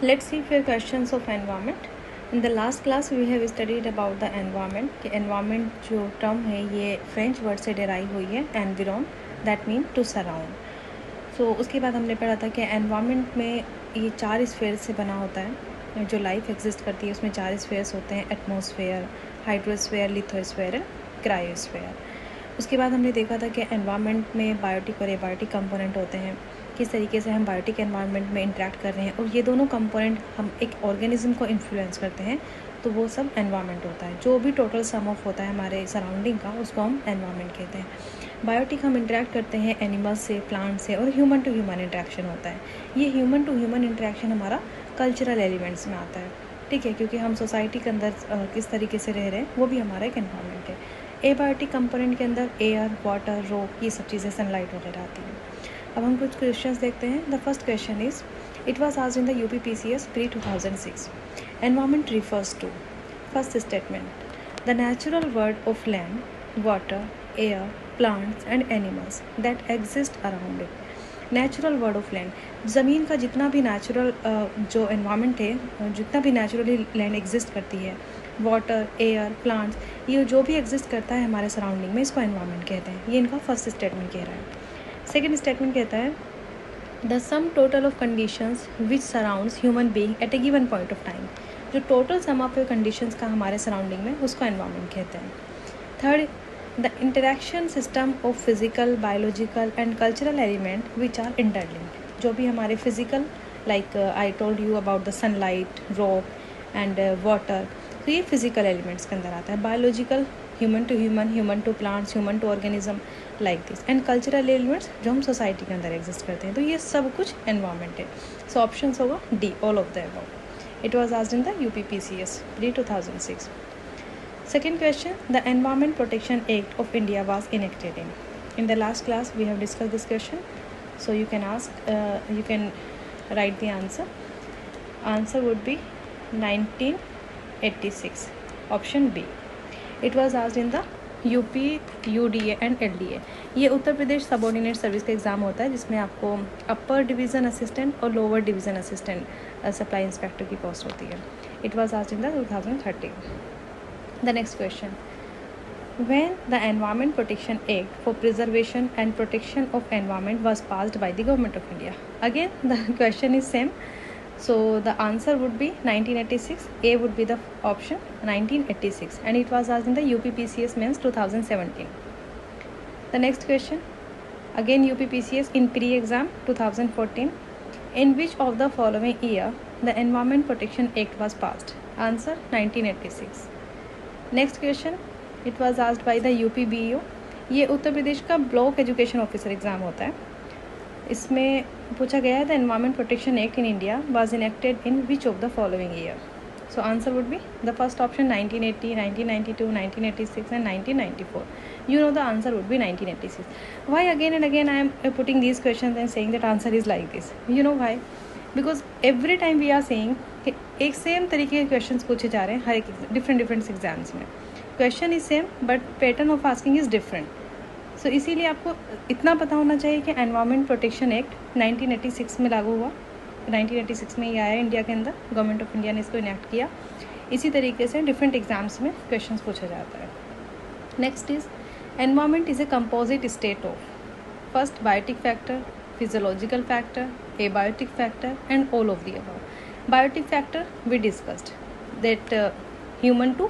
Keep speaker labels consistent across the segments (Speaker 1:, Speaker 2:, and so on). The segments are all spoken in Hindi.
Speaker 1: Let's see few questions of environment. In the last class we have studied about the environment कि environment जो term है ये फ्रेंच वर्ड से derive हुई है environ, that mean to surround. So उसके बाद हमने पढ़ा था कि environment में ये 4 स्फेयर से बना होता है. जो लाइफ एग्जिस्ट करती है उसमें 4 स्फेयर्स होते हैं, atmosphere, hydrosphere, lithosphere and cryosphere. उसके बाद हमने देखा था कि एनवायरनमेंट में बायोटिक और एबायोटिक कंपोनेंट होते हैं, किस तरीके से हम बायोटिक एनवायरनमेंट में इंटरेक्ट कर रहे हैं, और ये दोनों कंपोनेंट हम एक ऑर्गेनिज्म को इन्फ्लुएंस करते हैं, तो वो सब एनवायरनमेंट होता है. जो भी टोटल सम ऑफ होता है हमारे सराउंडिंग का उसको हम एनवायरनमेंट कहते हैं. बायोटिक हम इंटरेक्ट करते हैं एनिमल्स से, प्लांट से, और ह्यूमन टू ह्यूमन इंटरेक्शन होता है. ये ह्यूमन टू ह्यूमन इंटरेक्शन हमारा कल्चरल एलिमेंट्स में आता है, ठीक है, क्योंकि हम सोसाइटी के अंदर किस तरीके से रह रहे हैं वो भी हमारा एक एनवायरनमेंट है. एबायोटिक कंपोनेंट के अंदर एयर, वाटर, रॉक, ये सब चीज़ें, सनलाइट वगैरह आती हैं. अब हम कुछ क्वेश्चंस देखते हैं. The first question is, it was asked in the UPPCS pre 2006. Environment refers to, first statement, the natural world of land, water, air, plants and animals that exist around it. Natural world of land, ज़मीन का जितना भी नेचुरल जो एनवायरनमेंट है, जितना भी नेचुरली लैंड एग्जिस्ट करती है, वाटर, एयर, प्लांट्स, ये जो भी एग्जिस्ट करता है हमारे सराउंडिंग में, इसको एनवायरनमेंट कहते हैं. ये इनका फर्स्ट स्टेटमेंट कह रहा है. सेकेंड स्टेटमेंट कहता है, the sum total of conditions which surrounds human being at A given point of time. जो टोटल सम ऑफ कंडीशंस का हमारे सराउंडिंग में, उसको एनवायरनमेंट कहते हैं. Third, the interaction system of physical, biological and cultural element which are interlinked. जो भी हमारे physical, like I told you about the sunlight, rock and water, तो ये physical elements के अंदर आता है. biological, human to human, human to plants, human to organism, like this. and cultural elements जो हम society के अंदर exist करते हैं, तो ये सब कुछ environment है. so options होगा D, all of the above. it was asked in the UPPCS pre 2006. Second question, the Environment Protection Act of India was enacted in. In the last class, we have discussed this question. So you can ask, you can write the answer. Answer would be 1986. Option B. It was asked in the UP, UDA and LDA. ये उत्तर प्रदेश सबऑर्डिनेट सर्विस का एग्ज़ाम होता है, जिसमें आपको अपर डिवीज़न असिस्टेंट और lower division assistant supply inspector की पोस्ट होती है. It was asked in the 2013. The next question, when the Environment Protection Act for Preservation and Protection of Environment was passed by the Government of India. Again the question is same, so the answer would be 1986. A would be the option, 1986, and it was asked in the UPPCS Mains 2017. The next question, again UPPCS in pre-exam 2014. In which of the following year the Environment Protection Act was passed? Answer 1986. Next question, it was asked by the UPBO. ये उत्तर प्रदेश का ब्लॉक एजुकेशन ऑफिसर एग्ज़ाम होता है. इसमें पूछा गया है, the environment protection act in India was enacted in which of the following year. So answer would be the first option 1980, 1992, 1986 and 1994. You know the answer would be 1986. Why again and again I am putting these questions and saying that answer is like this? You know why? Because every time we are saying कि एक सेम तरीके के क्वेश्चंस पूछे जा रहे हैं हर एक डिफरेंट एग्जाम्स में. Question is same but pattern of asking is different. So इसीलिए आपको इतना पता होना चाहिए कि एनवायरनमेंट प्रोटेक्शन एक्ट 1986 में लागू हुआ. 1986 में ये आया इंडिया के अंदर, गवर्नमेंट ऑफ इंडिया ने इसको इनेक्ट किया. इसी तरीके से डिफरेंट एग्जाम्स में क्वेश्चन पूछा जाता है. Next is, environment is a composite state of, first biotic factor, physiological factor, abiotic factor and all of the above. Biotic factor we discussed that human to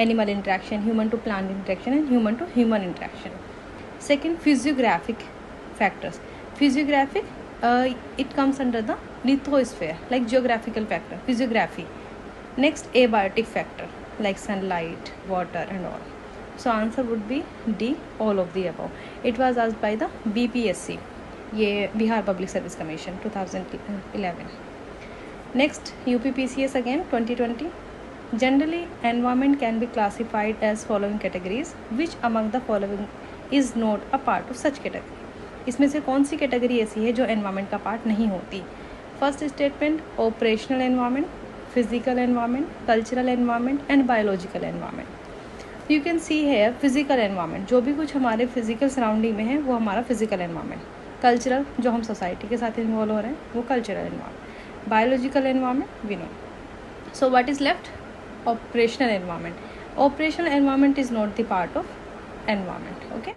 Speaker 1: animal interaction, human to plant interaction and human to human interaction. Second, physiographic factors. Physiographic, it comes under the lithosphere, like geographical factor, physiography. Next, abiotic factor like sunlight, water and all. So answer would be D, all of the above. It was asked by the BPSC, ये Bihar public service commission 2011. Next UPPCS again 2020. Generally environment can be classified as following categories, which among the following is not a part of such category. इसमें से कौन सी कैटेगरी ऐसी है जो एनवायरनमेंट का पार्ट नहीं होती? First statement, operational environment, physical environment, cultural environment and biological environment. You can see है फिजिकल एनवायरनमेंट, जो भी कुछ हमारे फिजिकल सराउंडिंग में है वो हमारा फिजिकल एनवायरनमेंट. कल्चरल, जो हम सोसाइटी के साथ इन्वॉल्व हो रहे हैं, वो cultural environment. Biological environment, we know. So what is left? Operational environment. Operational environment is not the part of environment. Okay.